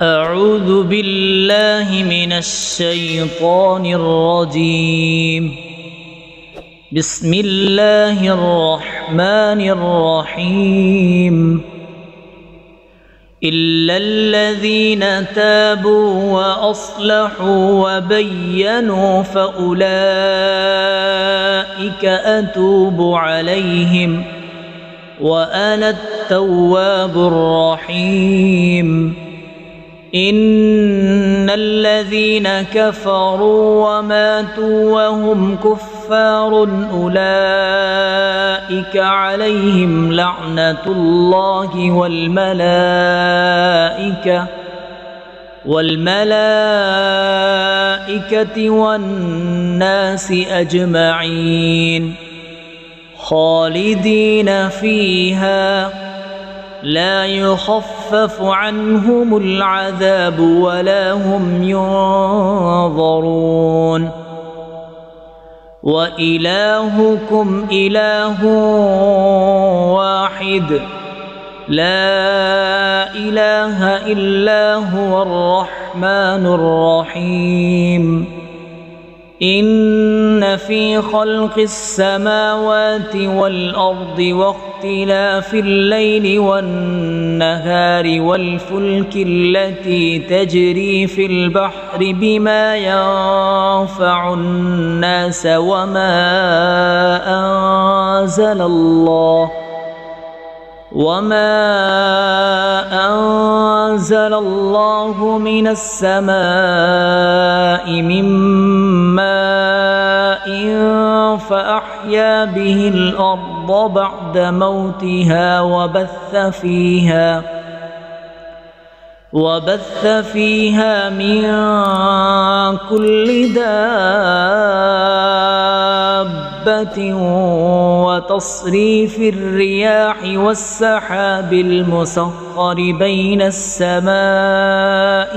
أعوذ بالله من الشيطان الرجيم. بسم الله الرحمن الرحيم. إلا الذين تابوا وأصلحوا وبينوا فأولئك أتوب عليهم وأنا التواب الرحيم. إن الذين كفروا وماتوا وهم كفار أولئك عليهم لعنة الله والملائكة والناس أجمعين خالدين فيها لا يخفف عنهم العذاب ولا هم ينظرون. وإلهكم إله واحد لا إله إلا هو الرحمن الرحيم. إن في خلق السماوات والأرض واختلاف الليل والنهار والفلك التي تجري في البحر بما ينفع الناس وما أنزل الله من السماء من ماء فأحيا به الأرض بعد موتها وبث فيها من كل دابة وتصريف الرياح والسحاب المسخر بين السماء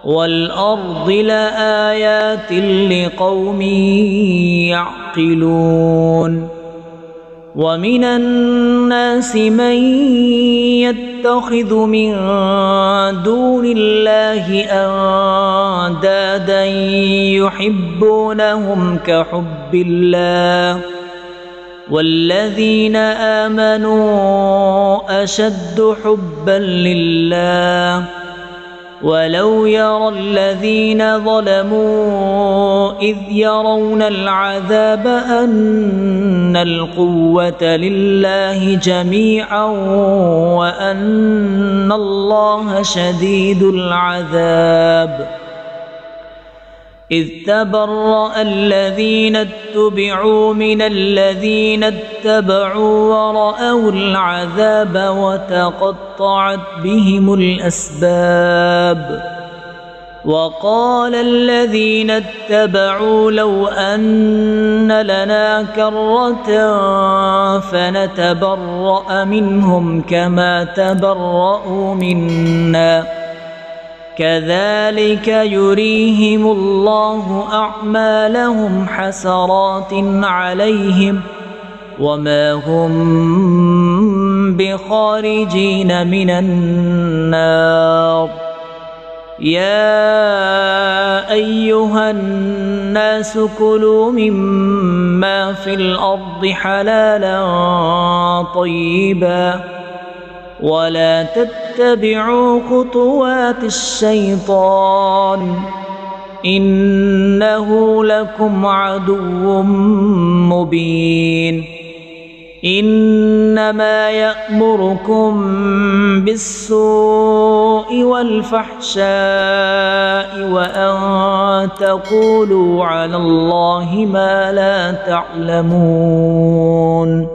والأرض لآيات لقوم يعقلون. ومن الناس من يتخذ من دون الله أندادا يحبونهم كحب الله والذين آمنوا أشد حبا لله. ولو يرى الذين ظلموا إذ يرون العذاب أن القوة لله جميعا وأن الله شديد العذاب. إذ تبرأ الذين اتبعوا من الذين اتبعوا ورأوا العذاب وتقطعت بهم الأسباب. وقال الذين اتبعوا لو أن لنا كرة فنتبرأ منهم كما تبرأوا منا كذلك يريهم الله أعمالهم حسرات عليهم وما هم بخارجين من النار. يا أيها الناس كلوا مما في الأرض حلالا طيبا ولا تتبعوا خطوات الشيطان إنه لكم عدو مبين. إنما يأمركم بالسوء والفحشاء وأن تقولوا على الله ما لا تعلمون.